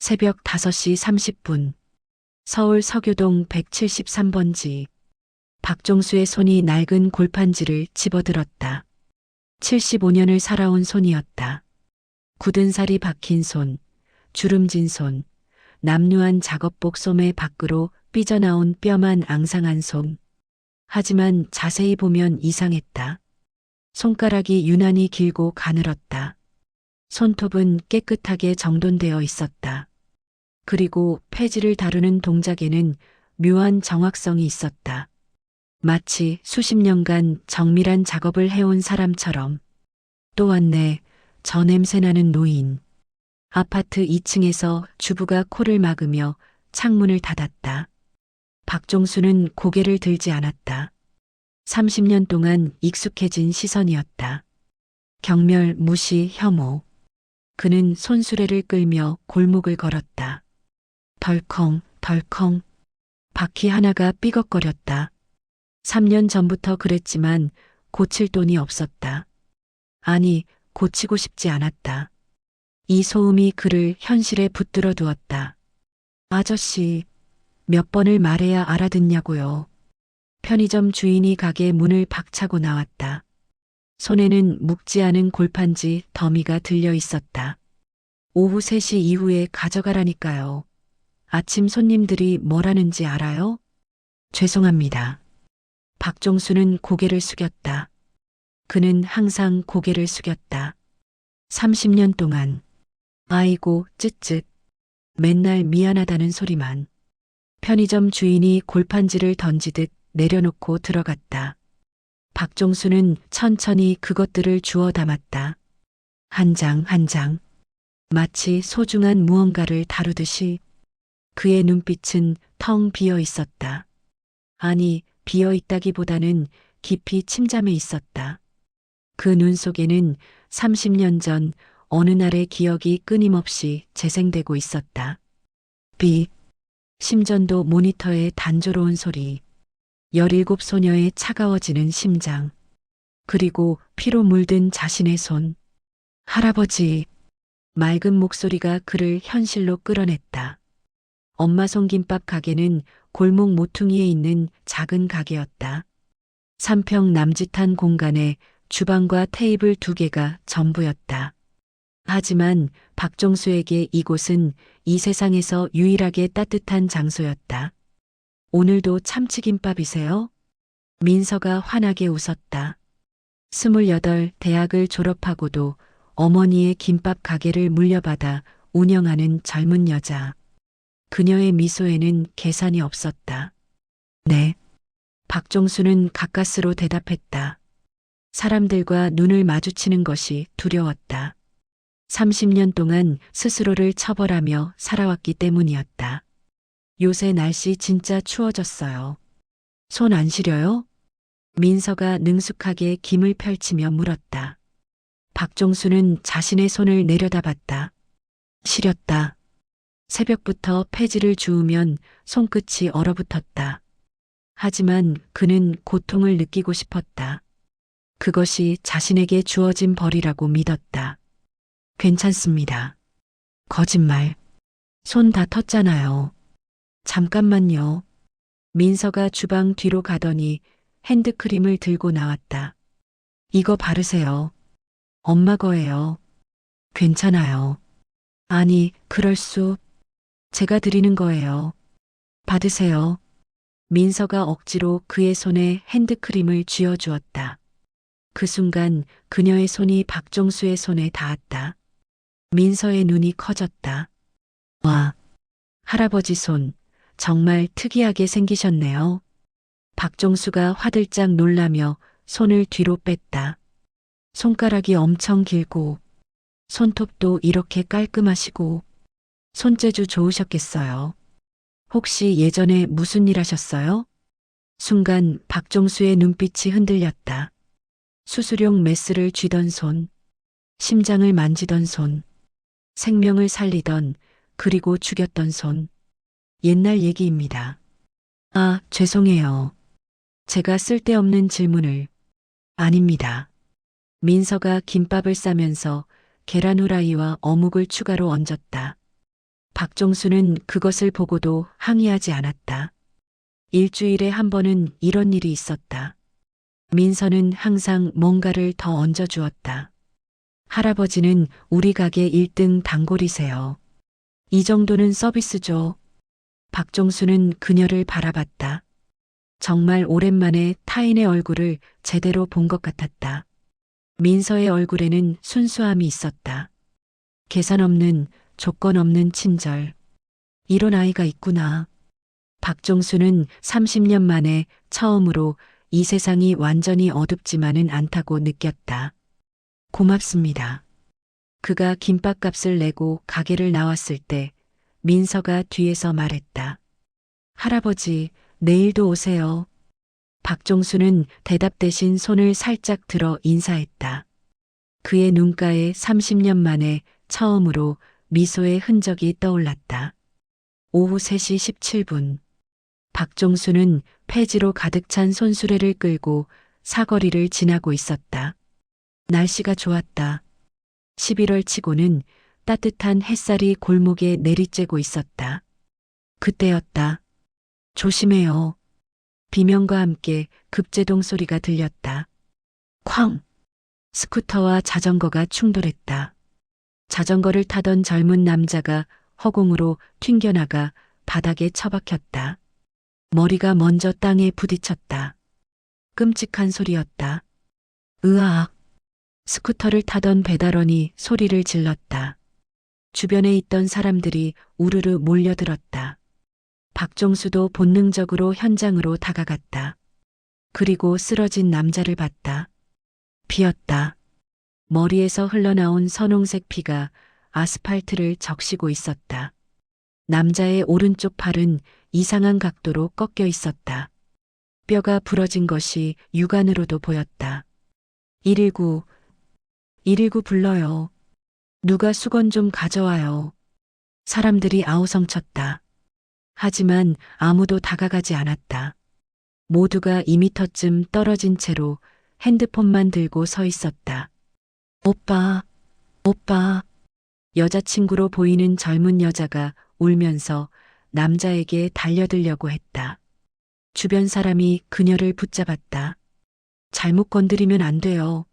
새벽 5시 30분. 서울 서교동 173번지. 박종수의 손이 낡은 골판지를 집어들었다. 75년을 살아온 손이었다. 굳은 살이 박힌 손, 주름진 손, 남루한 작업복 소매 밖으로 삐져나온 뼈만 앙상한 손. 하지만 자세히 보면 이상했다. 손가락이 유난히 길고 가늘었다. 손톱은 깨끗하게 정돈되어 있었다. 그리고 폐지를 다루는 동작에는 묘한 정확성이 있었다. 마치 수십 년간 정밀한 작업을 해온 사람처럼. 또 왔네, 저 냄새나는 노인. 아파트 2층에서 주부가 코를 막으며 창문을 닫았다. 박종수는 고개를 들지 않았다. 30년 동안 익숙해진 시선이었다. 경멸, 무시, 혐오. 그는 손수레를 끌며 골목을 걸었다. 덜컹, 덜컹. 바퀴 하나가 삐걱거렸다. 3년 전부터 그랬지만 고칠 돈이 없었다. 아니, 고치고 싶지 않았다. 이 소음이 그를 현실에 붙들어 두었다. 아저씨, 몇 번을 말해야 알아듣냐고요. 편의점 주인이 가게 문을 박차고 나왔다. 손에는 묵지 않은 골판지 더미가 들려 있었다. 오후 3시 이후에 가져가라니까요. 아침 손님들이 뭐라는지 알아요? 죄송합니다. 박종수는 고개를 숙였다. 그는 항상 고개를 숙였다. 30년 동안. 아이고, 쯧쯧. 맨날 미안하다는 소리만. 편의점 주인이 골판지를 던지듯 내려놓고 들어갔다. 박종수는 천천히 그것들을 주워 담았다. 한 장 한 장. 마치 소중한 무언가를 다루듯이. 그의 눈빛은 텅 비어 있었다. 아니, 비어 있다기보다는 깊이 침잠해 있었다. 그 눈 속에는 30년 전 어느 날의 기억이 끊임없이 재생되고 있었다. 비, 심전도 모니터의 단조로운 소리, 17 소녀의 차가워지는 심장, 그리고 피로 물든 자신의 손. 할아버지, 맑은 목소리가 그를 현실로 끌어냈다. 엄마 손김밥 가게는 골목 모퉁이에 있는 작은 가게였다. 3평 남짓한 공간에 주방과 테이블 2개가 전부였다. 하지만 박종수에게 이곳은 이 세상에서 유일하게 따뜻한 장소였다. 오늘도 참치김밥이세요? 민서가 환하게 웃었다. 28 대학을 졸업하고도 어머니의 김밥 가게를 물려받아 운영하는 젊은 여자. 그녀의 미소에는 계산이 없었다. 네. 박종수는 가까스로 대답했다. 사람들과 눈을 마주치는 것이 두려웠다. 30년 동안 스스로를 처벌하며 살아왔기 때문이었다. 요새 날씨 진짜 추워졌어요. 손 안 시려요? 민서가 능숙하게 김을 펼치며 물었다. 박종수는 자신의 손을 내려다봤다. 시렸다. 새벽부터 폐지를 주우면 손끝이 얼어붙었다. 하지만 그는 고통을 느끼고 싶었다. 그것이 자신에게 주어진 벌이라고 믿었다. 괜찮습니다. 거짓말. 손 다 텄잖아요. 잠깐만요. 민서가 주방 뒤로 가더니 핸드크림을 들고 나왔다. 이거 바르세요. 엄마 거예요. 괜찮아요. 아니, 그럴 수. 제가 드리는 거예요. 받으세요. 민서가 억지로 그의 손에 핸드크림을 쥐어주었다. 그 순간 그녀의 손이 박종수의 손에 닿았다. 민서의 눈이 커졌다. 와, 할아버지 손, 정말 특이하게 생기셨네요. 박종수가 화들짝 놀라며 손을 뒤로 뺐다. 손가락이 엄청 길고, 손톱도 이렇게 깔끔하시고, 손재주 좋으셨겠어요. 혹시 예전에 무슨 일 하셨어요? 순간 박종수의 눈빛이 흔들렸다. 수수용 메스를 쥐던 손, 심장을 만지던 손, 생명을 살리던 그리고 죽였던 손. 옛날 얘기입니다. 아, 죄송해요. 제가 쓸데없는 질문을. 아닙니다. 민서가 김밥을 싸면서 계란 후라이와 어묵을 추가로 얹었다. 박종수는 그것을 보고도 항의하지 않았다. 일주일에 한 번은 이런 일이 있었다. 민서는 항상 뭔가를 더 얹어주었다. 할아버지는 우리 가게 1등 단골이세요. 이 정도는 서비스죠. 박종수는 그녀를 바라봤다. 정말 오랜만에 타인의 얼굴을 제대로 본 것 같았다. 민서의 얼굴에는 순수함이 있었다. 계산 없는, 조건 없는 친절. 이런 아이가 있구나. 박종수는 30년 만에 처음으로 이 세상이 완전히 어둡지만은 않다고 느꼈다. 고맙습니다. 그가 김밥값을 내고 가게를 나왔을 때 민서가 뒤에서 말했다. 할아버지, 내일도 오세요. 박종수는 대답 대신 손을 살짝 들어 인사했다. 그의 눈가에 30년 만에 처음으로 미소의 흔적이 떠올랐다. 오후 3시 17분. 박종수는 폐지로 가득 찬 손수레를 끌고 사거리를 지나고 있었다. 날씨가 좋았다. 11월 치고는 따뜻한 햇살이 골목에 내리쬐고 있었다. 그때였다. 조심해요. 비명과 함께 급제동 소리가 들렸다. 쾅! 스쿠터와 자전거가 충돌했다. 자전거를 타던 젊은 남자가 허공으로 튕겨나가 바닥에 처박혔다. 머리가 먼저 땅에 부딪혔다. 끔찍한 소리였다. 으악! 스쿠터를 타던 배달원이 소리를 질렀다. 주변에 있던 사람들이 우르르 몰려들었다. 박종수도 본능적으로 현장으로 다가갔다. 그리고 쓰러진 남자를 봤다. 피었다. 머리에서 흘러나온 선홍색 피가 아스팔트를 적시고 있었다. 남자의 오른쪽 팔은 이상한 각도로 꺾여 있었다. 뼈가 부러진 것이 육안으로도 보였다. 119, 119 불러요. 누가 수건 좀 가져와요. 사람들이 아우성쳤다. 하지만 아무도 다가가지 않았다. 모두가 2미터쯤 떨어진 채로 핸드폰만 들고 서 있었다. 오빠, 오빠. 여자친구로 보이는 젊은 여자가 울면서 남자에게 달려들려고 했다. 주변 사람이 그녀를 붙잡았다. 잘못 건드리면 안 돼요.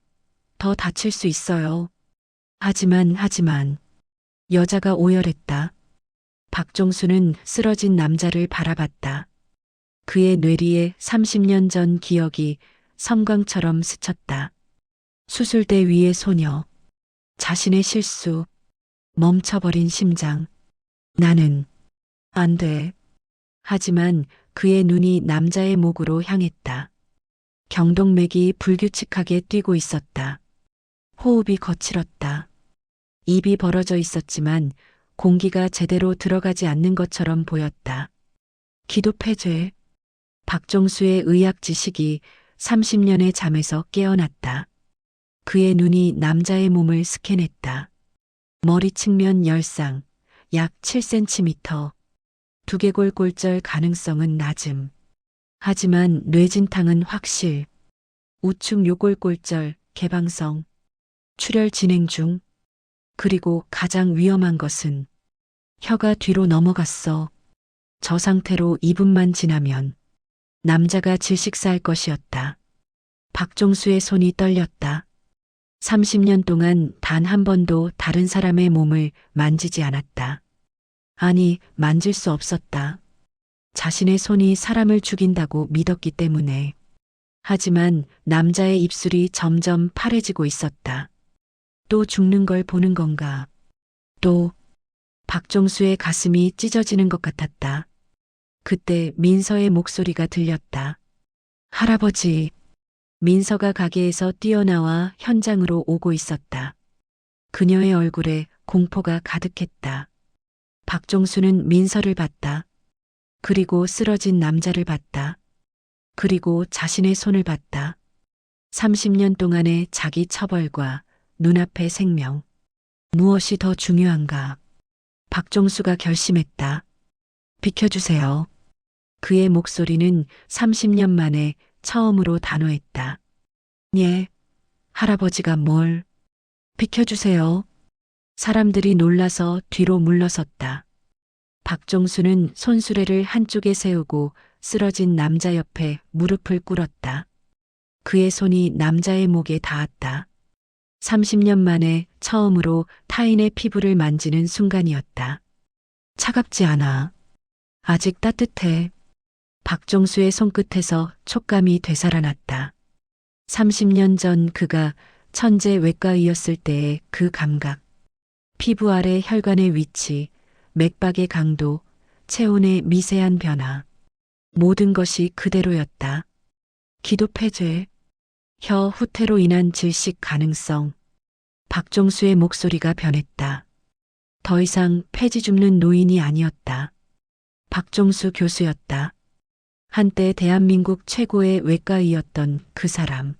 더 다칠 수 있어요. 하지만 여자가 오열했다. 박종수는 쓰러진 남자를 바라봤다. 그의 뇌리에 30년 전 기억이 섬광처럼 스쳤다. 수술대 위의 소녀, 자신의 실수, 멈춰버린 심장. 나는 안 돼. 하지만 그의 눈이 남자의 목으로 향했다. 경동맥이 불규칙하게 뛰고 있었다. 호흡이 거칠었다. 입이 벌어져 있었지만 공기가 제대로 들어가지 않는 것처럼 보였다. 기도 폐쇄. 박종수의 의학 지식이 30년의 잠에서 깨어났다. 그의 눈이 남자의 몸을 스캔했다. 머리 측면 열상, 약 7cm. 두개골 골절 가능성은 낮음. 하지만 뇌진탕은 확실. 우측 요골 골절, 개방성. 출혈 진행 중. 그리고 가장 위험한 것은 혀가 뒤로 넘어갔어. 저 상태로 2분만 지나면 남자가 질식사할 것이었다. 박종수의 손이 떨렸다. 30년 동안 단 한 번도 다른 사람의 몸을 만지지 않았다. 아니, 만질 수 없었다. 자신의 손이 사람을 죽인다고 믿었기 때문에. 하지만 남자의 입술이 점점 파래지고 있었다. 또 죽는 걸 보는 건가? 또 박종수의 가슴이 찢어지는 것 같았다. 그때 민서의 목소리가 들렸다. 할아버지. 민서가 가게에서 뛰어나와 현장으로 오고 있었다. 그녀의 얼굴에 공포가 가득했다. 박종수는 민서를 봤다. 그리고 쓰러진 남자를 봤다. 그리고 자신의 손을 봤다. 30년 동안의 자기 처벌과 눈앞의 생명. 무엇이 더 중요한가? 박종수가 결심했다. 비켜주세요. 그의 목소리는 30년 만에 처음으로 단호했다. 예, 할아버지가 뭘? 비켜주세요. 사람들이 놀라서 뒤로 물러섰다. 박종수는 손수레를 한쪽에 세우고 쓰러진 남자 옆에 무릎을 꿇었다. 그의 손이 남자의 목에 닿았다. 30년 만에 처음으로 타인의 피부를 만지는 순간이었다. 차갑지 않아. 아직 따뜻해. 박종수의 손끝에서 촉감이 되살아났다. 30년 전 그가 천재 외과의였을 때의 그 감각. 피부 아래 혈관의 위치, 맥박의 강도, 체온의 미세한 변화. 모든 것이 그대로였다. 기도 폐쇄, 혀 후퇴로 인한 질식 가능성. 박종수의 목소리가 변했다. 더 이상 폐지 줍는 노인이 아니었다. 박종수 교수였다. 한때 대한민국 최고의 외과의였던 그 사람.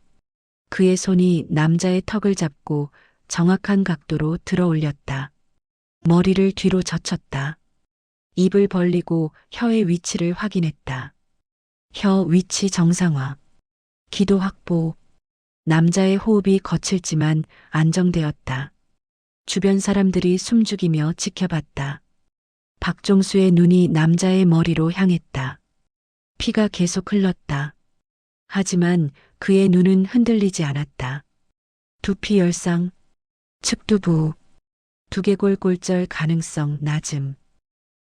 그의 손이 남자의 턱을 잡고 정확한 각도로 들어 올렸다. 머리를 뒤로 젖혔다. 입을 벌리고 혀의 위치를 확인했다. 혀 위치 정상화. 기도 확보. 남자의 호흡이 거칠지만 안정되었다. 주변 사람들이 숨죽이며 지켜봤다. 박종수의 눈이 남자의 머리로 향했다. 피가 계속 흘렀다. 하지만 그의 눈은 흔들리지 않았다. 두피 열상, 측두부, 두개골 골절 가능성 낮음,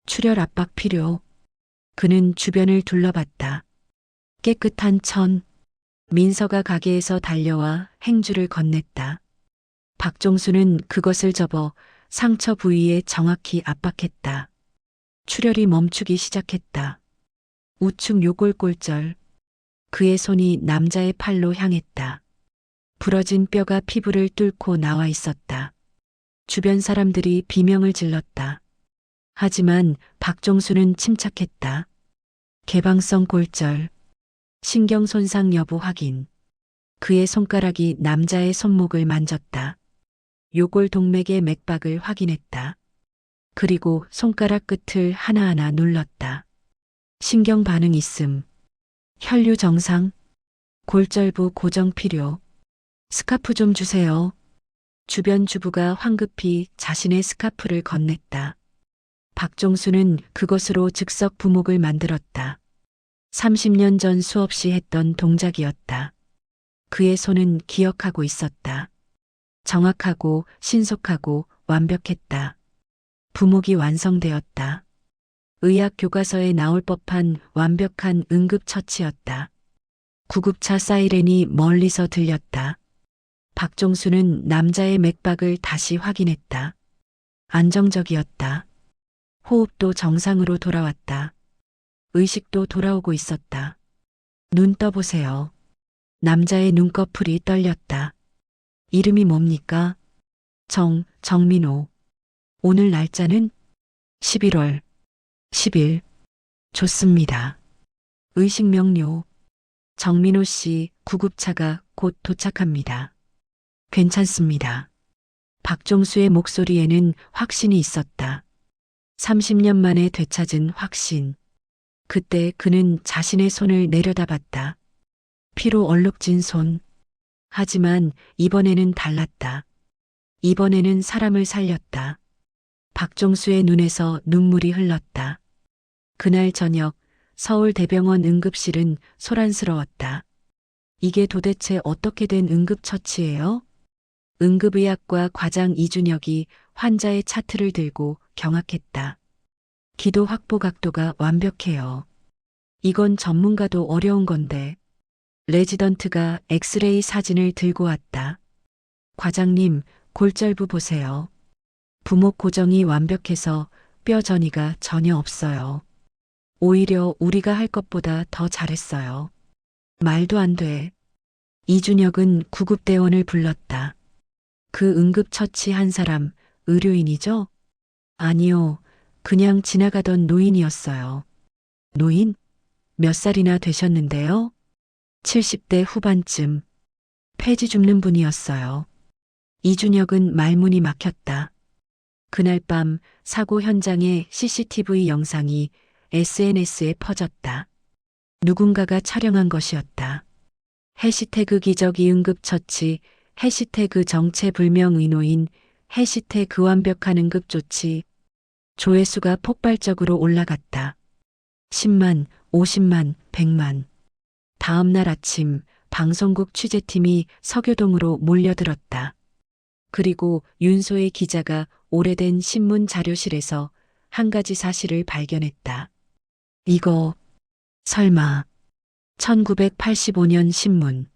출혈 압박 필요. 그는 주변을 둘러봤다. 깨끗한 천. 민서가 가게에서 달려와 행주를 건넸다. 박종수는 그것을 접어 상처 부위에 정확히 압박했다. 출혈이 멈추기 시작했다. 우측 요골골절. 그의 손이 남자의 팔로 향했다. 부러진 뼈가 피부를 뚫고 나와 있었다. 주변 사람들이 비명을 질렀다. 하지만 박종수는 침착했다. 개방성 골절. 신경 손상 여부 확인. 그의 손가락이 남자의 손목을 만졌다. 요골 동맥의 맥박을 확인했다. 그리고 손가락 끝을 하나하나 눌렀다. 신경 반응 있음. 혈류 정상. 골절부 고정 필요. 스카프 좀 주세요. 주변 주부가 황급히 자신의 스카프를 건넸다. 박종수는 그것으로 즉석 부목을 만들었다. 30년 전 수없이 했던 동작이었다. 그의 손은 기억하고 있었다. 정확하고 신속하고 완벽했다. 부목이 완성되었다. 의학 교과서에 나올 법한 완벽한 응급처치였다. 구급차 사이렌이 멀리서 들렸다. 박종수는 남자의 맥박을 다시 확인했다. 안정적이었다. 호흡도 정상으로 돌아왔다. 의식도 돌아오고 있었다. 눈 떠보세요. 남자의 눈꺼풀이 떨렸다. 이름이 뭡니까? 정민호. 오늘 날짜는 11월 10일. 좋습니다. 의식 명료. 정민호 씨 구급차가 곧 도착합니다. 괜찮습니다. 박종수의 목소리에는 확신이 있었다. 30년 만에 되찾은 확신. 그때 그는 자신의 손을 내려다봤다. 피로 얼룩진 손. 하지만 이번에는 달랐다. 이번에는 사람을 살렸다. 박종수의 눈에서 눈물이 흘렀다. 그날 저녁 서울대병원 응급실은 소란스러웠다. 이게 도대체 어떻게 된 응급처치예요? 응급의학과 과장 이준혁이 환자의 차트를 들고 경악했다. 기도 확보 각도가 완벽해요. 이건 전문가도 어려운 건데. 레지던트가 엑스레이 사진을 들고 왔다. 과장님, 골절부 보세요. 부목 고정이 완벽해서 뼈 전이가 전혀 없어요. 오히려 우리가 할 것보다 더 잘했어요. 말도 안 돼. 이준혁은 구급대원을 불렀다. 그 응급처치한 사람, 의료인이죠? 아니요. 그냥 지나가던 노인이었어요. 노인? 몇 살이나 되셨는데요? 70대 후반쯤. 폐지 줍는 분이었어요. 이준혁은 말문이 막혔다. 그날 밤 사고 현장의 CCTV 영상이 SNS에 퍼졌다. 누군가가 촬영한 것이었다. 해시태그 기적이 응급처치, 해시태그 정체불명 의노인, 해시태그 완벽한 응급조치. 조회수가 폭발적으로 올라갔다. 10만, 50만, 100만. 다음 날 아침 방송국 취재팀이 서교동으로 몰려들었다. 그리고 윤소혜 기자가 오래된 신문 자료실에서 한 가지 사실을 발견했다. 이거 설마 1985년 신문.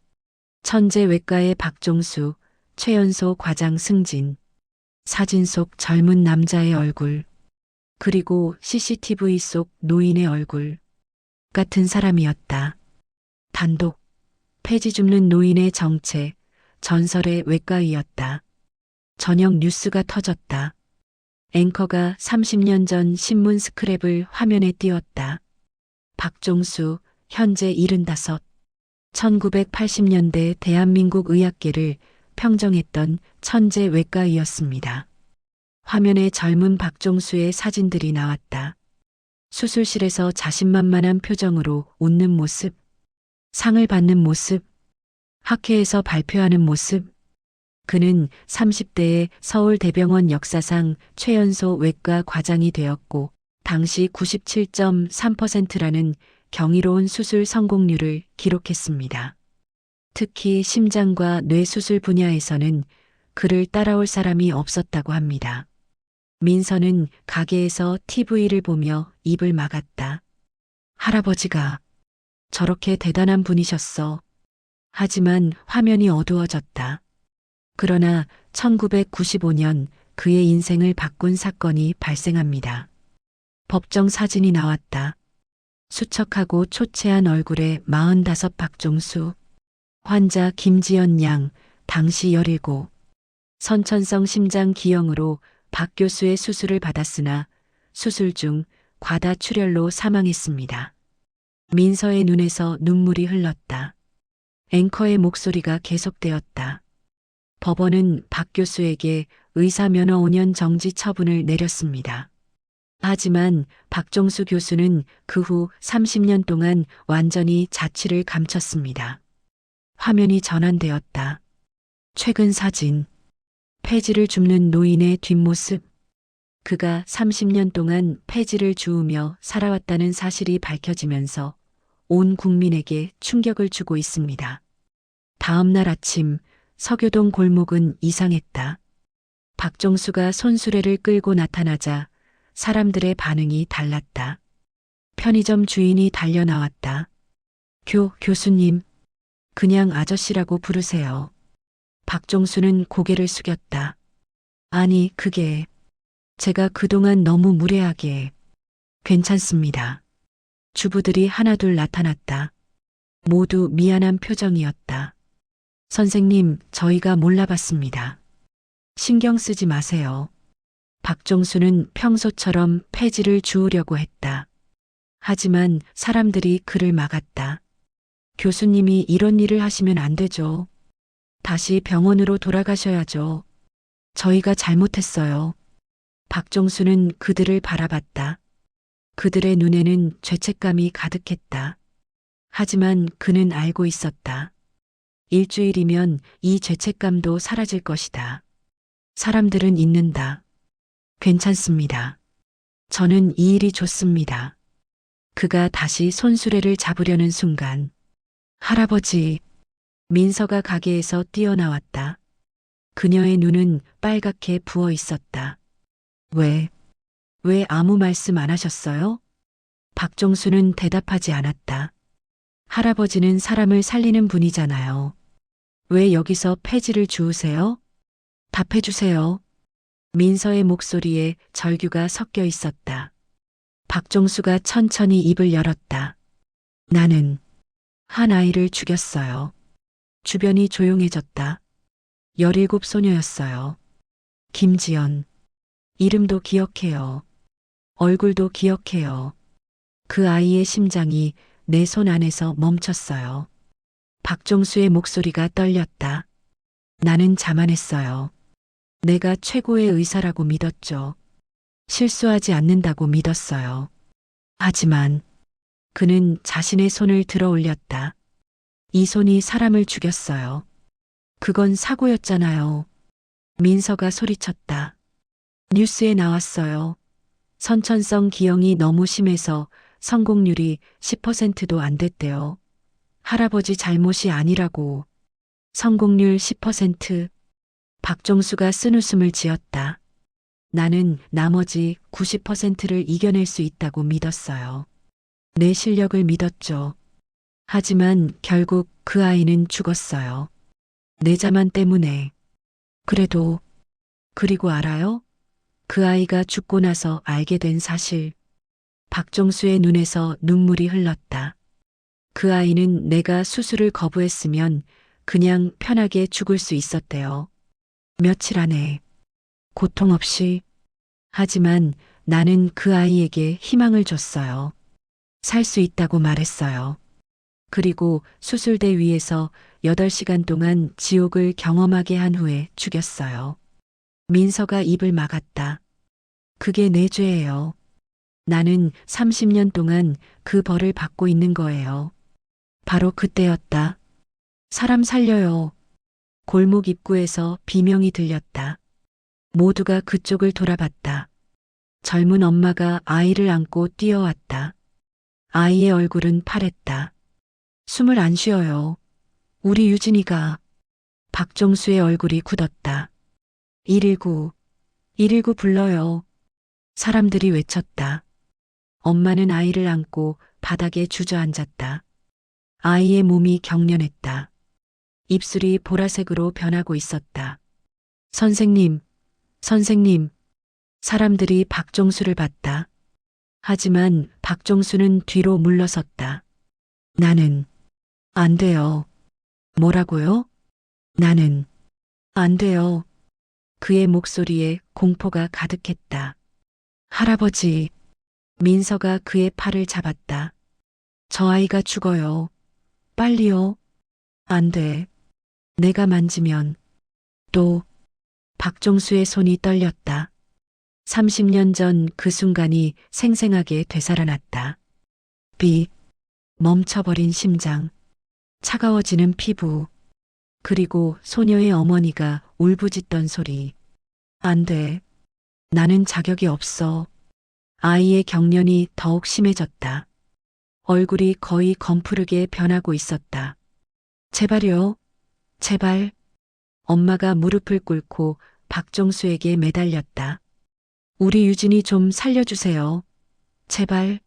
천재 외과의 박종수, 최연소 과장 승진. 사진 속 젊은 남자의 얼굴. 그리고 CCTV 속 노인의 얼굴. 같은 사람이었다. 단독. 폐지 줍는 노인의 정체. 전설의 외과의였다. 저녁 뉴스가 터졌다. 앵커가 30년 전 신문 스크랩을 화면에 띄웠다. 박종수, 현재 75. 1980년대 대한민국 의학계를 평정했던 천재 외과의였습니다. 화면에 젊은 박종수의 사진들이 나왔다. 수술실에서 자신만만한 표정으로 웃는 모습, 상을 받는 모습, 학회에서 발표하는 모습. 그는 30대에 서울대병원 역사상 최연소 외과 과장이 되었고 당시 97.3%라는 경이로운 수술 성공률을 기록했습니다. 특히 심장과 뇌 수술 분야에서는 그를 따라올 사람이 없었다고 합니다. 민서는 가게에서 TV를 보며 입을 막았다. 할아버지가 저렇게 대단한 분이셨어. 하지만 화면이 어두워졌다. 그러나 1995년 그의 인생을 바꾼 사건이 발생합니다. 법정 사진이 나왔다. 수척하고 초췌한 얼굴의 45 박종수. 환자 김지연 양, 당시 17. 선천성 심장 기형으로 박 교수의 수술을 받았으나 수술 중 과다출혈로 사망했습니다. 민서의 눈에서 눈물이 흘렀다. 앵커의 목소리가 계속되었다. 법원은 박 교수에게 의사 면허 5년 정지 처분을 내렸습니다. 하지만 박종수 교수는 그 후 30년 동안 완전히 자취를 감췄습니다. 화면이 전환되었다. 최근 사진. 폐지를 줍는 노인의 뒷모습. 그가 30년 동안 폐지를 주우며 살아왔다는 사실이 밝혀지면서 온 국민에게 충격을 주고 있습니다. 다음 날 아침 서교동 골목은 이상했다. 박종수가 손수레를 끌고 나타나자 사람들의 반응이 달랐다. 편의점 주인이 달려나왔다. 교수님, 그냥 아저씨라고 부르세요. 박종수는 고개를 숙였다. 아니, 그게 제가 그동안 너무 무례하게. 괜찮습니다. 주부들이 하나둘 나타났다. 모두 미안한 표정이었다. 선생님, 저희가 몰라봤습니다. 신경 쓰지 마세요. 박종수는 평소처럼 폐지를 주우려고 했다. 하지만 사람들이 그를 막았다. 교수님이 이런 일을 하시면 안 되죠. 다시 병원으로 돌아가셔야죠. 저희가 잘못했어요. 박종수는 그들을 바라봤다. 그들의 눈에는 죄책감이 가득했다. 하지만 그는 알고 있었다. 일주일이면 이 죄책감도 사라질 것이다. 사람들은 잊는다. 괜찮습니다. 저는 이 일이 좋습니다. 그가 다시 손수레를 잡으려는 순간 할아버지. 민서가 가게에서 뛰어나왔다. 그녀의 눈은 빨갛게 부어 있었다. 왜 아무 말씀 안 하셨어요? 박종수는 대답하지 않았다. 할아버지는 사람을 살리는 분이잖아요. 왜 여기서 폐지를 주우세요? 답해주세요. 민서의 목소리에 절규가 섞여 있었다. 박종수가 천천히 입을 열었다. 나는 한 아이를 죽였어요. 주변이 조용해졌다. 17 소녀였어요. 김지연. 이름도 기억해요. 얼굴도 기억해요. 그 아이의 심장이 내 손 안에서 멈췄어요. 박종수의 목소리가 떨렸다. 나는 자만했어요. 내가 최고의 의사라고 믿었죠. 실수하지 않는다고 믿었어요. 하지만 그는 자신의 손을 들어 올렸다. 이 손이 사람을 죽였어요. 그건 사고였잖아요. 민서가 소리쳤다. 뉴스에 나왔어요. 선천성 기형이 너무 심해서 성공률이 10%도 안 됐대요. 할아버지 잘못이 아니라고. 성공률 10%. 박종수가 쓴웃음을 지었다. 나는 나머지 90%를 이겨낼 수 있다고 믿었어요. 내 실력을 믿었죠. 하지만 결국 그 아이는 죽었어요. 내 자만 때문에. 그리고 알아요? 그 아이가 죽고 나서 알게 된 사실. 박종수의 눈에서 눈물이 흘렀다. 그 아이는 내가 수술을 거부했으면 그냥 편하게 죽을 수 있었대요. 며칠 안에. 고통 없이. 하지만 나는 그 아이에게 희망을 줬어요. 살 수 있다고 말했어요. 그리고 수술대 위에서 8시간 동안 지옥을 경험하게 한 후에 죽였어요. 민서가 입을 막았다. 그게 내 죄예요. 나는 30년 동안 그 벌을 받고 있는 거예요. 바로 그때였다. 사람 살려요. 골목 입구에서 비명이 들렸다. 모두가 그쪽을 돌아봤다. 젊은 엄마가 아이를 안고 뛰어왔다. 아이의 얼굴은 파랬다. 숨을 안 쉬어요. 우리 유진이가. 박종수의 얼굴이 굳었다. 119, 119 불러요. 사람들이 외쳤다. 엄마는 아이를 안고 바닥에 주저앉았다. 아이의 몸이 경련했다. 입술이 보라색으로 변하고 있었다. 선생님, 선생님. 사람들이 박종수를 봤다. 하지만 박종수는 뒤로 물러섰다. 나는 안 돼요. 뭐라고요? 나는 안 돼요. 그의 목소리에 공포가 가득했다. 할아버지. 민서가 그의 팔을 잡았다. 저 아이가 죽어요. 빨리요. 안 돼. 내가 만지면. 또. 박종수의 손이 떨렸다. 30년 전 그 순간이 생생하게 되살아났다. 멈춰버린 심장. 차가워지는 피부. 그리고 소녀의 어머니가 울부짖던 소리. 안 돼. 나는 자격이 없어. 아이의 경련이 더욱 심해졌다. 얼굴이 거의 검푸르게 변하고 있었다. 제발요. 제발. 엄마가 무릎을 꿇고 박종수에게 매달렸다. 우리 유진이 좀 살려주세요. 제발.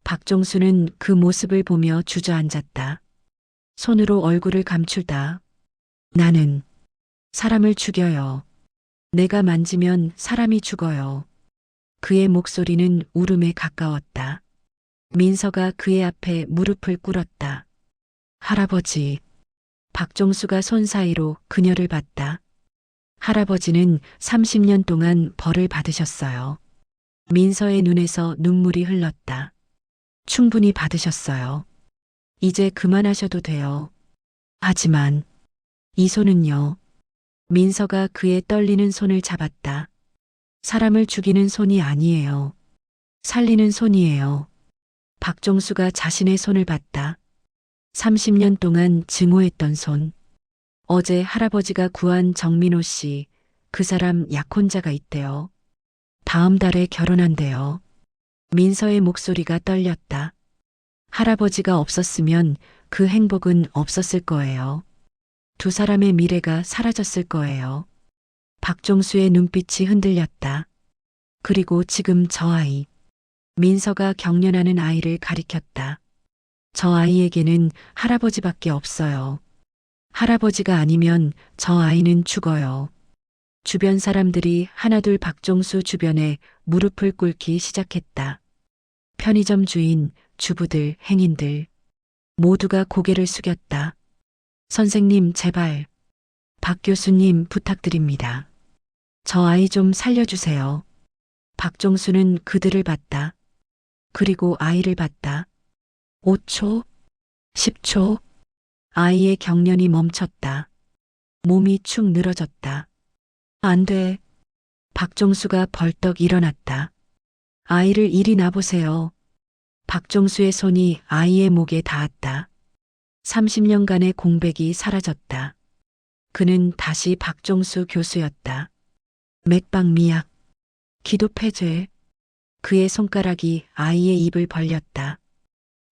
박종수는 그 모습을 보며 주저앉았다. 손으로 얼굴을 감추다. 나는 사람을 죽여요. 내가 만지면 사람이 죽어요. 그의 목소리는 울음에 가까웠다. 민서가 그의 앞에 무릎을 꿇었다. 할아버지. 박종수가 손 사이로 그녀를 봤다. 할아버지는 30년 동안 벌을 받으셨어요. 민서의 눈에서 눈물이 흘렀다. 충분히 받으셨어요. 이제 그만하셔도 돼요. 하지만 이 손은요. 민서가 그의 떨리는 손을 잡았다. 사람을 죽이는 손이 아니에요. 살리는 손이에요. 박종수가 자신의 손을 봤다. 30년 동안 증오했던 손. 어제 할아버지가 구한 정민호 씨, 그 사람 약혼자가 있대요. 다음 달에 결혼한대요. 민서의 목소리가 떨렸다. 할아버지가 없었으면 그 행복은 없었을 거예요. 두 사람의 미래가 사라졌을 거예요. 박종수의 눈빛이 흔들렸다. 그리고 지금 저 아이. 민서가 경련하는 아이를 가리켰다. 저 아이에게는 할아버지밖에 없어요. 할아버지가 아니면 저 아이는 죽어요. 주변 사람들이 하나둘 박종수 주변에 무릎을 꿇기 시작했다. 편의점 주인, 주부들, 행인들. 모두가 고개를 숙였다. 선생님, 제발. 박 교수님, 부탁드립니다. 저 아이 좀 살려주세요. 박종수는 그들을 봤다. 그리고 아이를 봤다. 5초, 10초. 아이의 경련이 멈췄다. 몸이 축 늘어졌다. 안 돼. 박종수가 벌떡 일어났다. 아이를 이리 놔보세요. 박종수의 손이 아이의 목에 닿았다. 30년간의 공백이 사라졌다. 그는 다시 박종수 교수였다. 맥박 미약, 기도 폐쇄. 그의 손가락이 아이의 입을 벌렸다.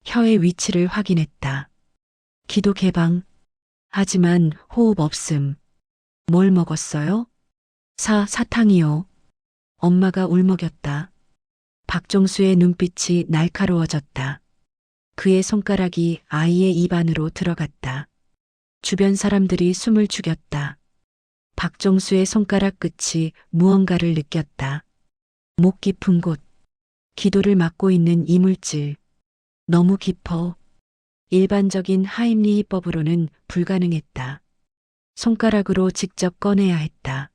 혀의 위치를 확인했다. 기도 개방. 하지만 호흡 없음. 뭘 먹었어요? 사탕이요. 엄마가 울먹였다. 박정수의 눈빛이 날카로워졌다. 그의 손가락이 아이의 입 안으로 들어갔다. 주변 사람들이 숨을 죽였다. 박정수의 손가락 끝이 무언가를 느꼈다. 목 깊은 곳. 기도를 막고 있는 이물질. 너무 깊어. 일반적인 하임리히법으로는 불가능했다. 손가락으로 직접 꺼내야 했다.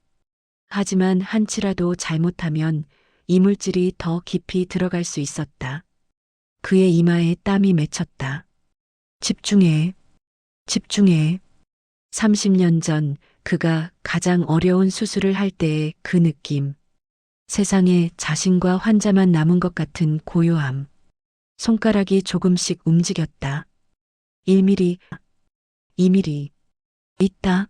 하지만 한치라도 잘못하면 이물질이 더 깊이 들어갈 수 있었다. 그의 이마에 땀이 맺혔다. 집중해. 집중해. 30년 전 그가 가장 어려운 수술을 할 때의 그 느낌. 세상에 자신과 환자만 남은 것 같은 고요함. 손가락이 조금씩 움직였다. 1mm, 2mm. 있다.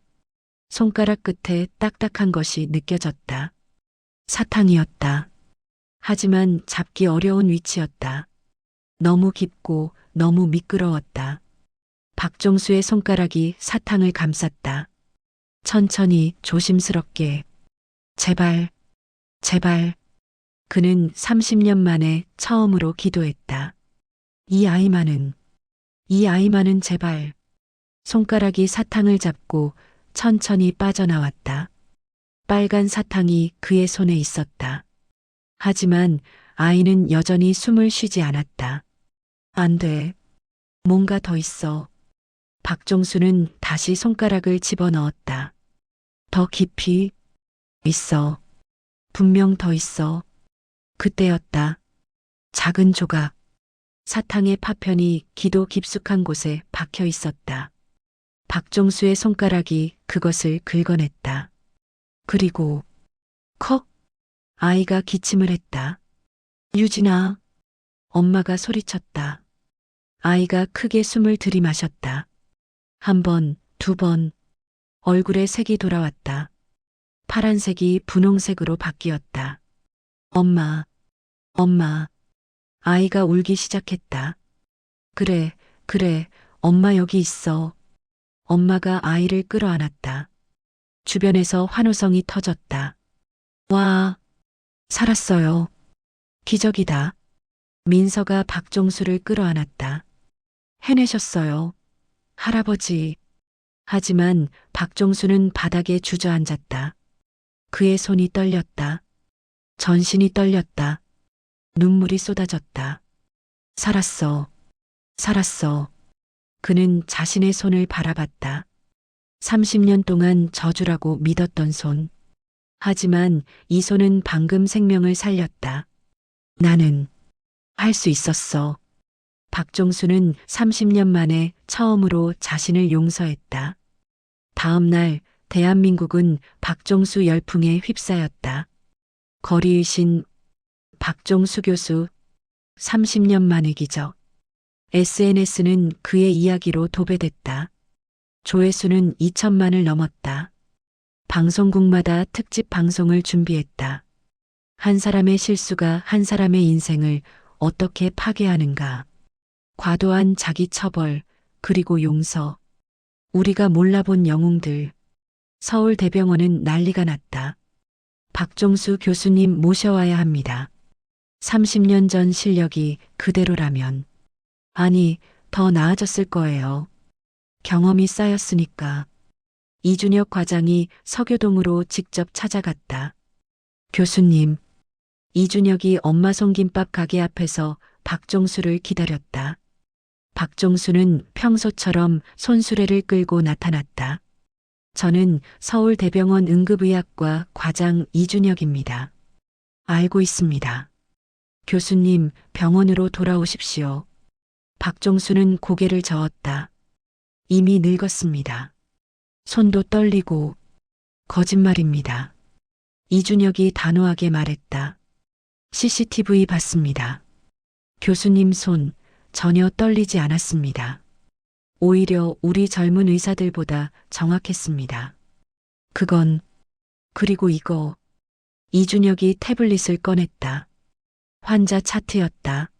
손가락 끝에 딱딱한 것이 느껴졌다. 사탕이었다. 하지만 잡기 어려운 위치였다. 너무 깊고 너무 미끄러웠다. 박정수의 손가락이 사탕을 감쌌다. 천천히 조심스럽게. 제발, 제발. 그는 30년 만에 처음으로 기도했다. 이 아이만은 제발. 손가락이 사탕을 잡고 천천히 빠져나왔다. 빨간 사탕이 그의 손에 있었다. 하지만 아이는 여전히 숨을 쉬지 않았다. 안 돼. 뭔가 더 있어. 박정수는 다시 손가락을 집어넣었다. 더 깊이. 있어. 분명 더 있어. 그때였다. 작은 조각. 사탕의 파편이 기도 깊숙한 곳에 박혀 있었다. 박정수의 손가락이 그것을 긁어냈다. 그리고 컥! 아이가 기침을 했다. 유진아. 엄마가 소리쳤다. 아이가 크게 숨을 들이마셨다. 한 번, 두 번. 얼굴에 색이 돌아왔다. 파란색이 분홍색으로 바뀌었다. 엄마, 엄마. 아이가 울기 시작했다. 그래, 그래, 엄마 여기 있어. 엄마가 아이를 끌어안았다. 주변에서 환호성이 터졌다. 와, 살았어요. 기적이다. 민서가 박정수를 끌어안았다. 해내셨어요. 할아버지. 하지만 박정수는 바닥에 주저앉았다. 그의 손이 떨렸다. 전신이 떨렸다. 눈물이 쏟아졌다. 살았어. 살았어. 그는 자신의 손을 바라봤다. 30년 동안 저주라고 믿었던 손. 하지만 이 손은 방금 생명을 살렸다. 나는 할 수 있었어. 박정수는 30년 만에 처음으로 자신을 용서했다. 다음 날 대한민국은 박정수 열풍에 휩싸였다. 거리의 신 박정수 교수 30년 만의 기적. SNS는 그의 이야기로 도배됐다. 조회수는 2천만을 넘었다. 방송국마다 특집 방송을 준비했다. 한 사람의 실수가 한 사람의 인생을 어떻게 파괴하는가. 과도한 자기 처벌, 그리고 용서. 우리가 몰라본 영웅들. 서울대병원은 난리가 났다. 박정수 교수님 모셔와야 합니다. 30년 전 실력이 그대로라면. 아니, 더 나아졌을 거예요. 경험이 쌓였으니까. 이준혁 과장이 서교동으로 직접 찾아갔다. 교수님. 이준혁이 엄마 손김밥 가게 앞에서 박정수를 기다렸다. 박정수는 평소처럼 손수레를 끌고 나타났다. 저는 서울대병원 응급의학과 과장 이준혁입니다. 알고 있습니다. 교수님, 병원으로 돌아오십시오. 박정수는 고개를 저었다. 이미 늙었습니다. 손도 떨리고. 거짓말입니다. 이준혁이 단호하게 말했다. CCTV 봤습니다. 교수님 손 전혀 떨리지 않았습니다. 오히려 우리 젊은 의사들보다 정확했습니다. 그리고 이거. 이준혁이 태블릿을 꺼냈다. 환자 차트였다.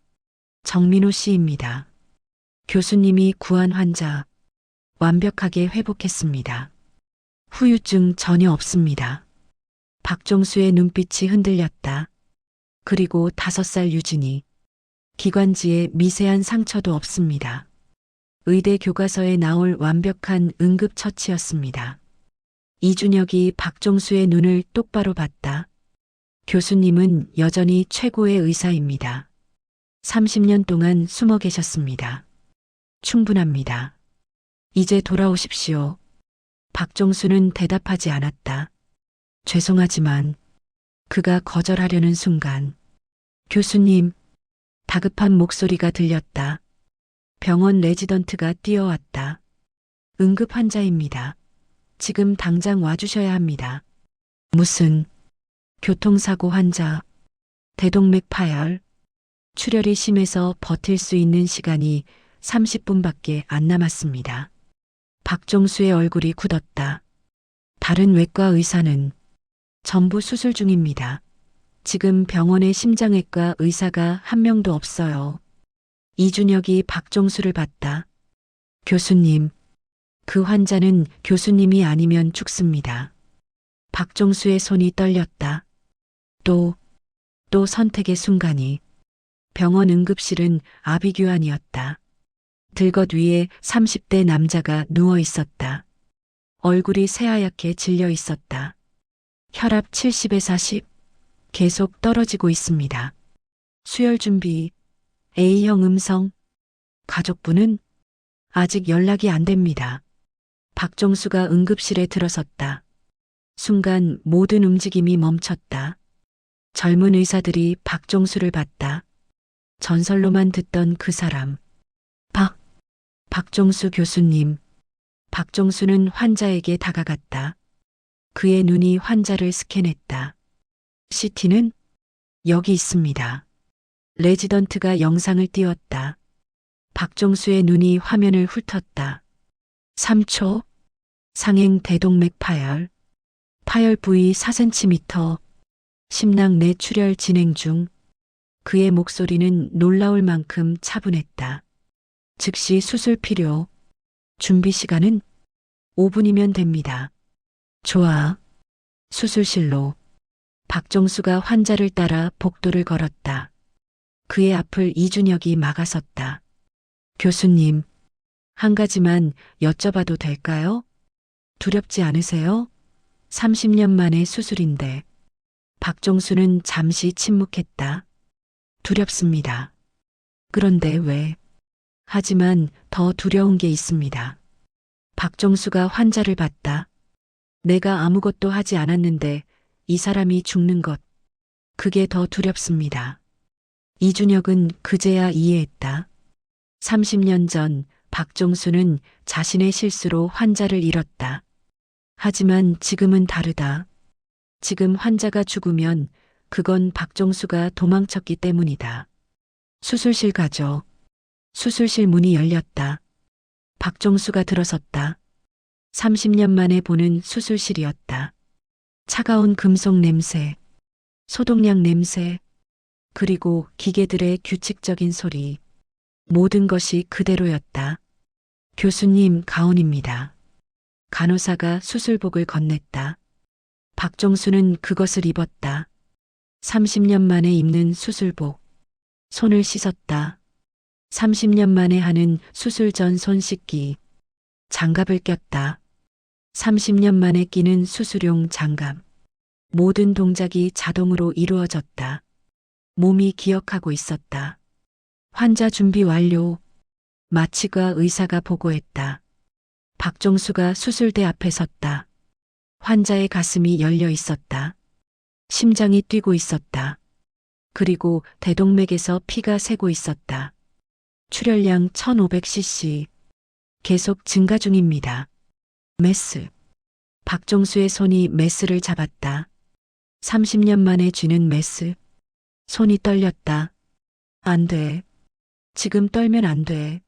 정민호 씨입니다. 교수님이 구한 환자 완벽하게 회복했습니다. 후유증 전혀 없습니다. 박종수의 눈빛이 흔들렸다. 그리고 5살 유진이 기관지에 미세한 상처도 없습니다. 의대 교과서에 나올 완벽한 응급처치였습니다. 이준혁이 박종수의 눈을 똑바로 봤다. 교수님은 여전히 최고의 의사입니다. 30년 동안 숨어 계셨습니다. 충분합니다. 이제 돌아오십시오. 박종수는 대답하지 않았다. 죄송하지만 그가 거절하려는 순간 교수님, 다급한 목소리가 들렸다. 병원 레지던트가 뛰어왔다. 응급 환자입니다. 지금 당장 와주셔야 합니다. 무슨 교통사고 환자, 대동맥 파열, 출혈이 심해서 버틸 수 있는 시간이 30분밖에 안 남았습니다. 박종수의 얼굴이 굳었다. 다른 외과 의사는 전부 수술 중입니다. 지금 병원에 심장외과 의사가 한 명도 없어요. 이준혁이 박종수를 봤다. 교수님, 그 환자는 교수님이 아니면 죽습니다. 박종수의 손이 떨렸다. 또 선택의 순간이. 병원 응급실은 아비규환이었다. 들것 위에 30대 남자가 누워 있었다. 얼굴이 새하얗게 질려 있었다. 혈압 70에 40. 계속 떨어지고 있습니다. 수혈 준비. A형 음성. 가족분은 아직 연락이 안 됩니다. 박종수가 응급실에 들어섰다. 순간 모든 움직임이 멈췄다. 젊은 의사들이 박종수를 봤다. 전설로만 듣던 그 사람. 박종수 교수님. 박종수는 환자에게 다가갔다. 그의 눈이 환자를 스캔했다. CT는 여기 있습니다. 레지던트가 영상을 띄웠다. 박종수의 눈이 화면을 훑었다. 3초. 상행 대동맥 파열. 파열 부위 4cm. 심낭 내 출혈 진행 중. 그의 목소리는 놀라울 만큼 차분했다. 즉시 수술 필요. 준비 시간은 5분이면 됩니다. 좋아. 수술실로. 박종수가 환자를 따라 복도를 걸었다. 그의 앞을 이준혁이 막아섰다. 교수님, 한 가지만 여쭤봐도 될까요? 두렵지 않으세요? 30년 만의 수술인데. 박종수는 잠시 침묵했다. 두렵습니다. 그런데 왜? 하지만 더 두려운 게 있습니다. 박종수가 환자를 봤다. 내가 아무것도 하지 않았는데 이 사람이 죽는 것. 그게 더 두렵습니다. 이준혁은 그제야 이해했다. 30년 전 박종수는 자신의 실수로 환자를 잃었다. 하지만 지금은 다르다. 지금 환자가 죽으면 그건 박종수가 도망쳤기 때문이다. 수술실 가죠. 수술실 문이 열렸다. 박종수가 들어섰다. 30년 만에 보는 수술실이었다. 차가운 금속 냄새, 소독약 냄새, 그리고 기계들의 규칙적인 소리. 모든 것이 그대로였다. 교수님 가운입니다. 간호사가 수술복을 건넸다. 박종수는 그것을 입었다. 30년 만에 입는 수술복. 손을 씻었다. 30년 만에 하는 수술 전 손 씻기. 장갑을 꼈다. 30년 만에 끼는 수술용 장갑. 모든 동작이 자동으로 이루어졌다. 몸이 기억하고 있었다. 환자 준비 완료. 마취과 의사가 보고했다. 박종수가 수술대 앞에 섰다. 환자의 가슴이 열려 있었다. 심장이 뛰고 있었다. 그리고 대동맥에서 피가 새고 있었다. 출혈량 1500cc. 계속 증가 중입니다. 메스. 박종수의 손이 메스를 잡았다. 30년 만에 쥐는 메스. 손이 떨렸다. 안 돼. 지금 떨면 안 돼.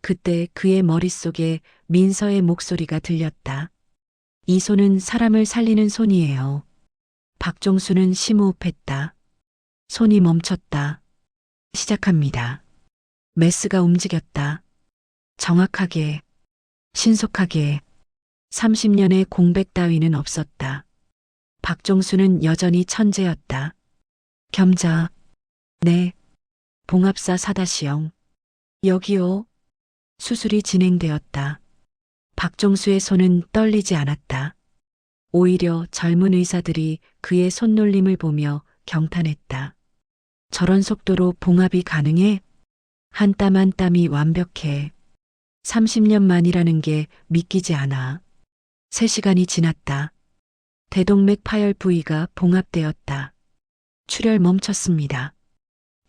그때 그의 머릿속에 민서의 목소리가 들렸다. 이 손은 사람을 살리는 손이에요. 박종수는 심호흡했다. 손이 멈췄다. 시작합니다. 메스가 움직였다. 정확하게, 신속하게. 30년의 공백 따위는 없었다. 박종수는 여전히 천재였다. 겸자. 네. 봉합사 사다시영. 여기요. 수술이 진행되었다. 박종수의 손은 떨리지 않았다. 오히려 젊은 의사들이 그의 손놀림을 보며 경탄했다. 저런 속도로 봉합이 가능해? 한 땀 한 땀이 완벽해. 30년 만이라는 게 믿기지 않아. 3시간이 지났다. 대동맥 파열 부위가 봉합되었다. 출혈 멈췄습니다.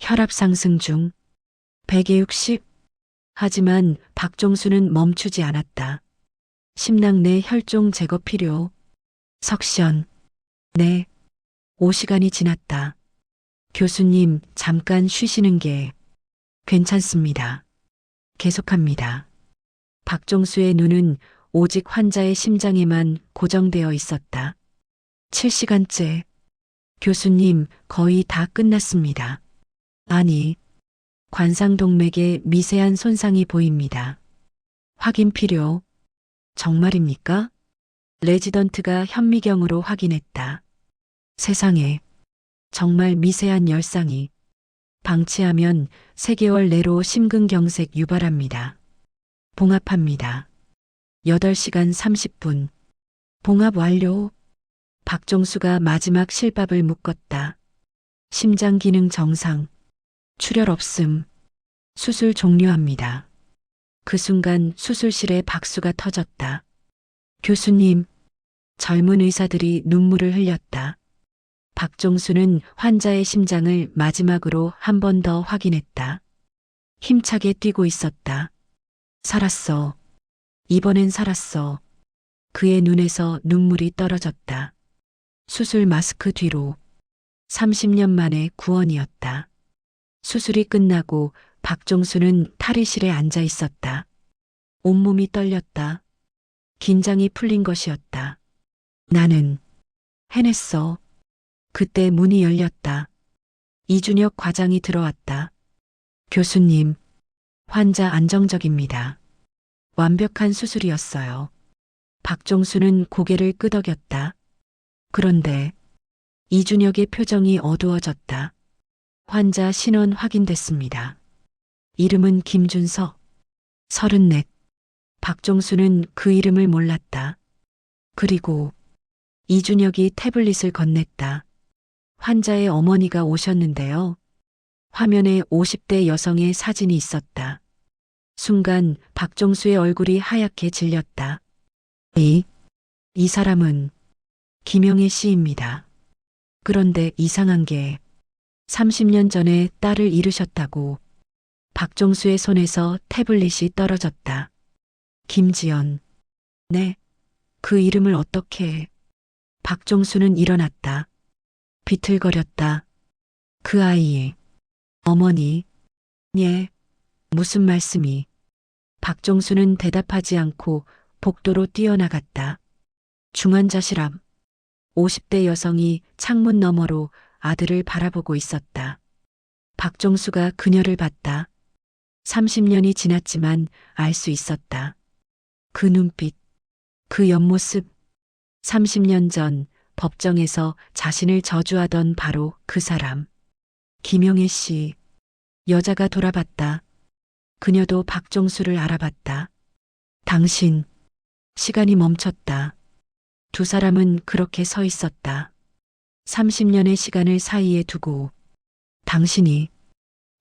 혈압 상승 중. 100에 60. 하지만 박종수는 멈추지 않았다. 심낭 내 혈종 제거 필요. 석션. 네. 5시간이 지났다. 교수님, 잠깐 쉬시는 게 괜찮습니다. 계속합니다. 박종수의 눈은 오직 환자의 심장에만 고정되어 있었다. 7시간째. 교수님, 거의 다 끝났습니다. 아니, 관상동맥에 미세한 손상이 보입니다. 확인 필요. 정말입니까? 레지던트가 현미경으로 확인했다. 세상에, 정말 미세한 열상이. 방치하면 3개월 내로 심근경색 유발합니다. 봉합합니다. 8시간 30분. 봉합 완료. 박종수가 마지막 실밥을 묶었다. 심장 기능 정상. 출혈 없음. 수술 종료합니다. 그 순간 수술실에 박수가 터졌다. 교수님, 젊은 의사들이 눈물을 흘렸다. 박종수는 환자의 심장을 마지막으로 한 번 더 확인했다. 힘차게 뛰고 있었다. 살았어. 이번엔 살았어. 그의 눈에서 눈물이 떨어졌다. 수술 마스크 뒤로. 30년 만의 구원이었다. 수술이 끝나고 박종수는 탈의실에 앉아 있었다. 온몸이 떨렸다. 긴장이 풀린 것이었다. 나는 해냈어. 그때 문이 열렸다. 이준혁 과장이 들어왔다. 교수님, 환자 안정적입니다. 완벽한 수술이었어요. 박종수는 고개를 끄덕였다. 그런데 이준혁의 표정이 어두워졌다. 환자 신원 확인됐습니다. 이름은 김준석. 34. 박종수는 그 이름을 몰랐다. 그리고 이준혁이 태블릿을 건넸다. 환자의 어머니가 오셨는데요. 화면에 50대 여성의 사진이 있었다. 순간 박종수의 얼굴이 하얗게 질렸다. 이 사람은 김영애 씨입니다. 그런데 이상한 게 30년 전에 딸을 잃으셨다고. 박종수의 손에서 태블릿이 떨어졌다. 김지연. 네. 그 이름을 어떻게. 박종수는 일어났다. 비틀거렸다. 그 아이의 어머니. 예. 무슨 말씀이. 박종수는 대답하지 않고 복도로 뛰어나갔다. 중환자실 앞. 50대 여성이 창문 너머로 아들을 바라보고 있었다. 박종수가 그녀를 봤다. 30년이 지났지만 알 수 있었다. 그 눈빛, 그 옆모습. 30년 전 법정에서 자신을 저주하던 바로 그 사람. 김영애 씨. 여자가 돌아봤다. 그녀도 박종수를 알아봤다. 당신. 시간이 멈췄다. 두 사람은 그렇게 서 있었다. 30년의 시간을 사이에 두고. 당신이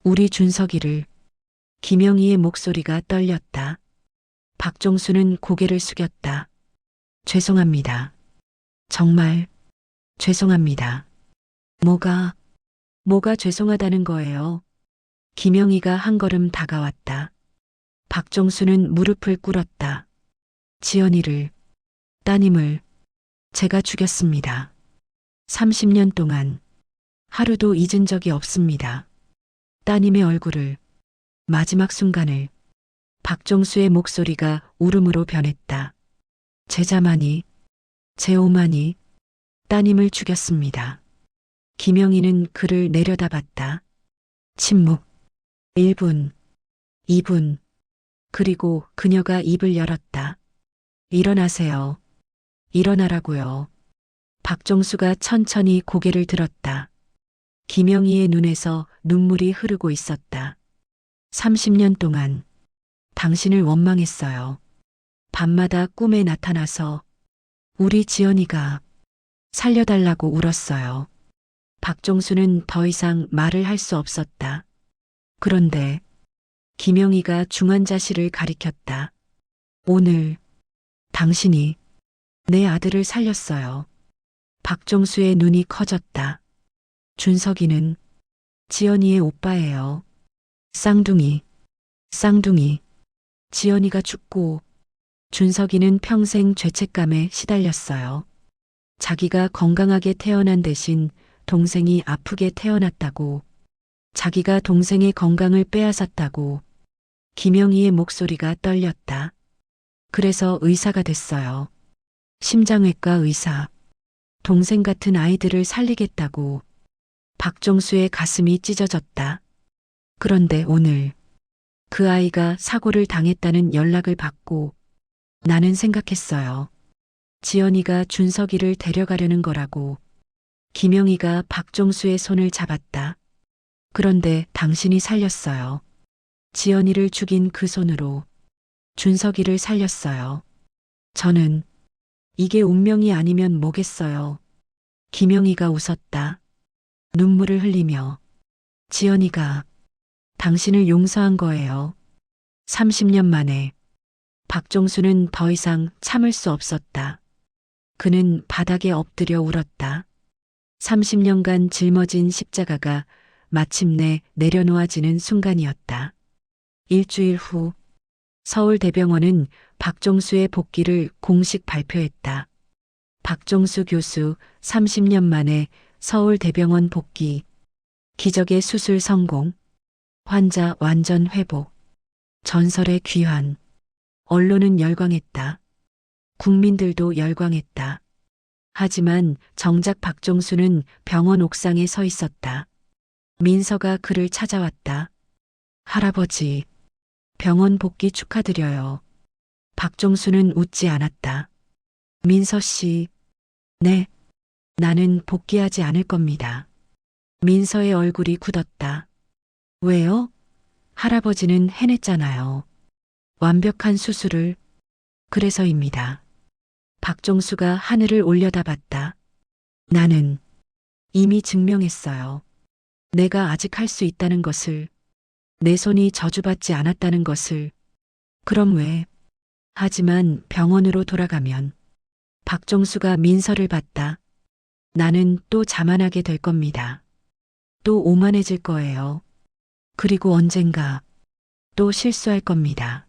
우리 준석이를. 김영희의 목소리가 떨렸다. 박종수는 고개를 숙였다. 죄송합니다. 정말 죄송합니다. 뭐가 죄송하다는 거예요? 김영희가 한 걸음 다가왔다. 박종수는 무릎을 꿇었다. 지연이를, 따님을 제가 죽였습니다. 30년 동안 하루도 잊은 적이 없습니다. 따님의 얼굴을, 마지막 순간을. 박종수의 목소리가 울음으로 변했다. 제 자만이, 제 오만이 따님을 죽였습니다. 김영희는 그를 내려다봤다. 침묵. 1분, 2분, 그리고 그녀가 입을 열었다. 일어나세요. 일어나라고요. 박정수가 천천히 고개를 들었다. 김영희의 눈에서 눈물이 흐르고 있었다. 30년 동안 당신을 원망했어요. 밤마다 꿈에 나타나서 우리 지연이가 살려달라고 울었어요. 박정수는 더 이상 말을 할 수 없었다. 그런데 김영희가 중환자실을 가리켰다. 오늘 당신이 내 아들을 살렸어요. 박정수의 눈이 커졌다. 준석이는 지연이의 오빠예요. 쌍둥이, 쌍둥이. 지연이가 죽고 준석이는 평생 죄책감에 시달렸어요. 자기가 건강하게 태어난 대신 동생이 아프게 태어났다고, 자기가 동생의 건강을 빼앗았다고. 김영희의 목소리가 떨렸다. 그래서 의사가 됐어요. 심장외과 의사. 동생 같은 아이들을 살리겠다고. 박정수의 가슴이 찢어졌다. 그런데 오늘 그 아이가 사고를 당했다는 연락을 받고 나는 생각했어요. 지연이가 준석이를 데려가려는 거라고. 김영희가 박정수의 손을 잡았다. 그런데 당신이 살렸어요. 지연이를 죽인 그 손으로 준석이를 살렸어요. 저는 이게 운명이 아니면 뭐겠어요. 김영희가 웃었다. 눈물을 흘리며 지연이가 당신을 용서한 거예요. 30년 만에 박정수는 더 이상 참을 수 없었다. 그는 바닥에 엎드려 울었다. 30년간 짊어진 십자가가 마침내 내려놓아지는 순간이었다. 일주일 후 서울대병원은 박정수의 복귀를 공식 발표했다. 박정수 교수 30년 만에 서울대병원 복귀. 기적의 수술 성공. 환자 완전 회복. 전설의 귀환. 언론은 열광했다. 국민들도 열광했다. 하지만 정작 박정수는 병원 옥상에 서 있었다. 민서가 그를 찾아왔다. 할아버지, 병원 복귀 축하드려요. 박정수는 웃지 않았다. 민서 씨, 네, 나는 복귀하지 않을 겁니다. 민서의 얼굴이 굳었다. 왜요? 할아버지는 해냈잖아요. 완벽한 수술을. 그래서입니다. 박정수가 하늘을 올려다봤다. 나는 이미 증명했어요. 내가 아직 할 수 있다는 것을, 내 손이 저주받지 않았다는 것을. 그럼 왜? 하지만 병원으로 돌아가면 박정수가 민서를 봤다. 나는 또 자만하게 될 겁니다. 또 오만해질 거예요. 그리고 언젠가 또 실수할 겁니다.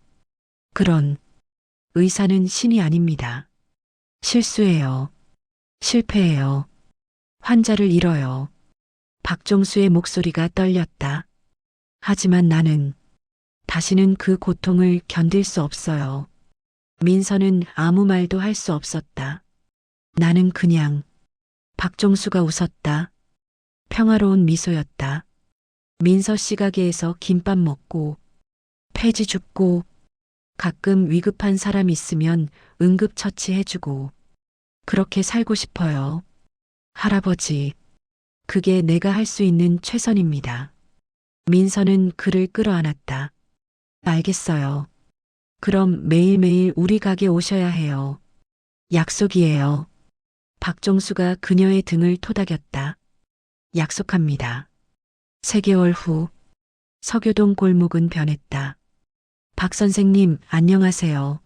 그런 의사는 신이 아닙니다. 실수해요. 실패해요. 환자를 잃어요. 박정수의 목소리가 떨렸다. 하지만 나는 다시는 그 고통을 견딜 수 없어요. 민서는 아무 말도 할 수 없었다. 나는 그냥. 박정수가 웃었다. 평화로운 미소였다. 민서 씨 가게에서 김밥 먹고, 폐지 줍고, 가끔 위급한 사람 있으면 응급처치 해주고, 그렇게 살고 싶어요. 할아버지, 그게 내가 할 수 있는 최선입니다. 민서는 그를 끌어안았다. 알겠어요. 그럼 매일매일 우리 가게 오셔야 해요. 약속이에요. 박정수가 그녀의 등을 토닥였다. 약속합니다. 3개월 후 서교동 골목은 변했다. 박 선생님, 안녕하세요.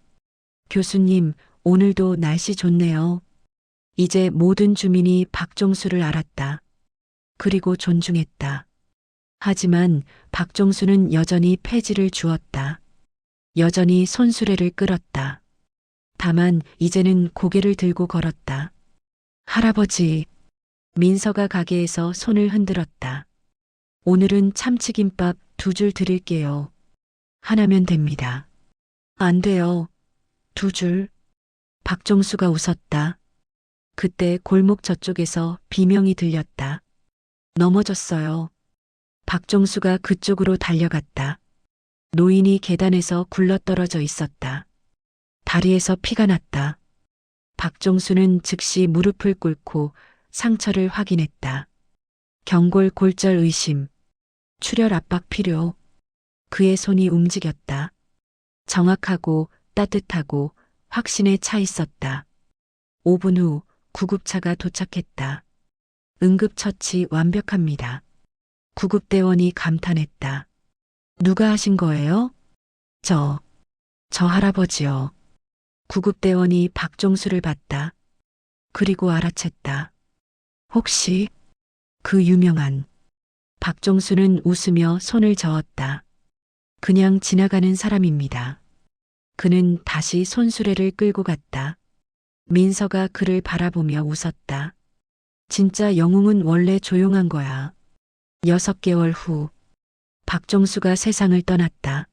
교수님, 오늘도 날씨 좋네요. 이제 모든 주민이 박정수를 알았다. 그리고 존중했다. 하지만 박정수는 여전히 폐지를 주었다. 여전히 손수레를 끌었다. 다만 이제는 고개를 들고 걸었다. 할아버지, 민서가 가게에서 손을 흔들었다. 오늘은 참치김밥 2줄 드릴게요. 하나면 됩니다. 안 돼요. 2줄. 박정수가 웃었다. 그때 골목 저쪽에서 비명이 들렸다. 넘어졌어요. 박종수가 그쪽으로 달려갔다. 노인이 계단에서 굴러떨어져 있었다. 다리에서 피가 났다. 박종수는 즉시 무릎을 꿇고 상처를 확인했다. 경골 골절 의심, 출혈 압박 필요. 그의 손이 움직였다. 정확하고 따뜻하고 확신에 차 있었다. 5분 후 구급차가 도착했다. 응급처치 완벽합니다. 구급대원이 감탄했다. 누가 하신 거예요? 저 할아버지요. 구급대원이 박종수를 봤다. 그리고 알아챘다. 혹시 그 유명한. 박종수는 웃으며 손을 저었다. 그냥 지나가는 사람입니다. 그는 다시 손수레를 끌고 갔다. 민서가 그를 바라보며 웃었다. 진짜 영웅은 원래 조용한 거야. 6개월 후 박종수가 세상을 떠났다.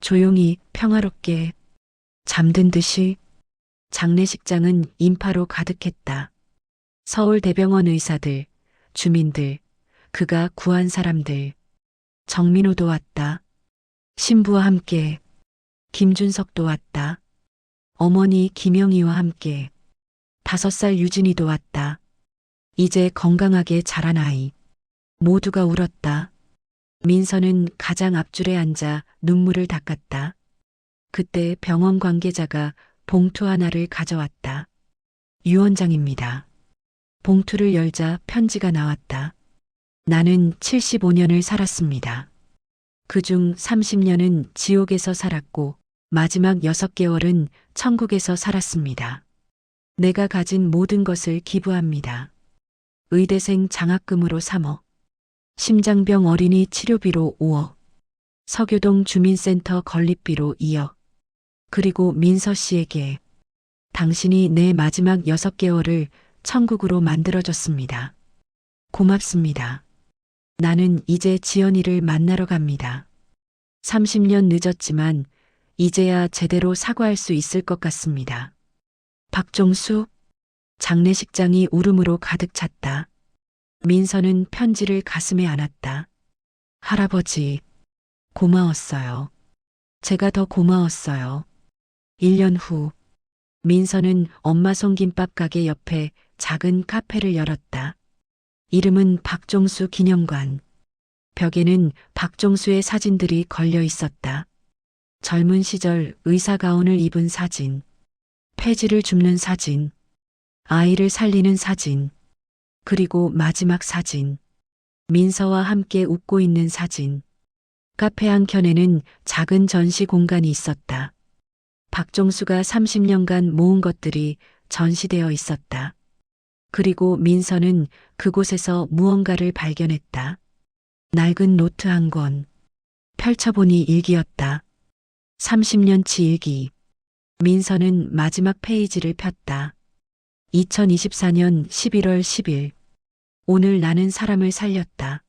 조용히 평화롭게 잠든 듯이. 장례식장은 인파로 가득했다. 서울대병원 의사들, 주민들, 그가 구한 사람들. 정민호도 왔다. 신부와 함께. 김준석도 왔다. 어머니 김영희와 함께. 5살 유진이도 왔다. 이제 건강하게 자란 아이. 모두가 울었다. 민서는 가장 앞줄에 앉아 눈물을 닦았다. 그때 병원 관계자가 봉투 하나를 가져왔다. 유언장입니다. 봉투를 열자 편지가 나왔다. 나는 75년을 살았습니다. 그중 30년은 지옥에서 살았고 마지막 6개월은 천국에서 살았습니다. 내가 가진 모든 것을 기부합니다. 의대생 장학금으로 3억, 심장병 어린이 치료비로 5억, 서교동 주민센터 건립비로 2억, 그리고 민서 씨에게 당신이 내 마지막 6개월을 천국으로 만들어줬습니다. 고맙습니다. 나는 이제 지연이를 만나러 갑니다. 30년 늦었지만 이제야 제대로 사과할 수 있을 것 같습니다. 박종수. 장례식장이 울음으로 가득 찼다. 민서는 편지를 가슴에 안았다. 할아버지, 고마웠어요. 제가 더 고마웠어요. 1년 후, 민서는 엄마 손김밥 가게 옆에 작은 카페를 열었다. 이름은 박종수 기념관. 벽에는 박종수의 사진들이 걸려 있었다. 젊은 시절 의사 가운을 입은 사진, 폐지를 줍는 사진, 아이를 살리는 사진, 그리고 마지막 사진, 민서와 함께 웃고 있는 사진. 카페 한켠에는 작은 전시 공간이 있었다. 박종수가 30년간 모은 것들이 전시되어 있었다. 그리고 민서는 그곳에서 무언가를 발견했다. 낡은 노트 한 권. 펼쳐보니 일기였다. 30년치 일기. 민서는 마지막 페이지를 폈다. 2024년 11월 10일. 오늘 나는 사람을 살렸다.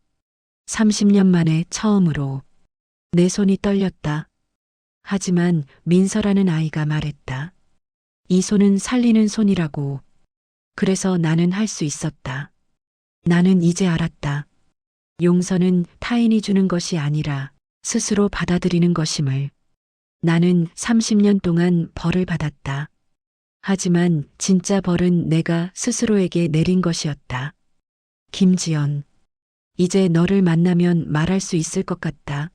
30년 만에 처음으로. 내 손이 떨렸다. 하지만 민서라는 아이가 말했다. 이 손은 살리는 손이라고. 그래서 나는 할 수 있었다. 나는 이제 알았다. 용서는 타인이 주는 것이 아니라 스스로 받아들이는 것임을. 나는 30년 동안 벌을 받았다. 하지만 진짜 벌은 내가 스스로에게 내린 것이었다. 김지연. 이제 너를 만나면 말할 수 있을 것 같다.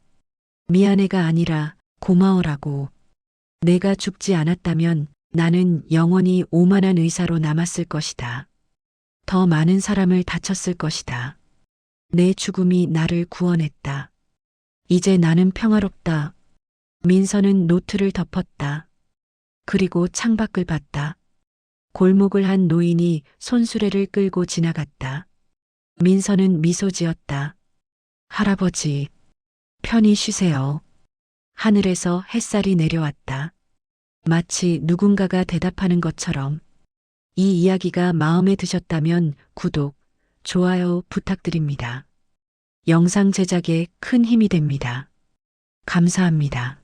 미안해가 아니라 고마워라고. 내가 죽지 않았다면 나는 영원히 오만한 의사로 남았을 것이다. 더 많은 사람을 다쳤을 것이다. 내 죽음이 나를 구원했다. 이제 나는 평화롭다. 민서는 노트를 덮었다. 그리고 창밖을 봤다. 골목을 한 노인이 손수레를 끌고 지나갔다. 민서는 미소 지었다. 할아버지, 편히 쉬세요. 하늘에서 햇살이 내려왔다. 마치 누군가가 대답하는 것처럼. 이 이야기가 마음에 드셨다면 구독, 좋아요 부탁드립니다. 영상 제작에 큰 힘이 됩니다. 감사합니다.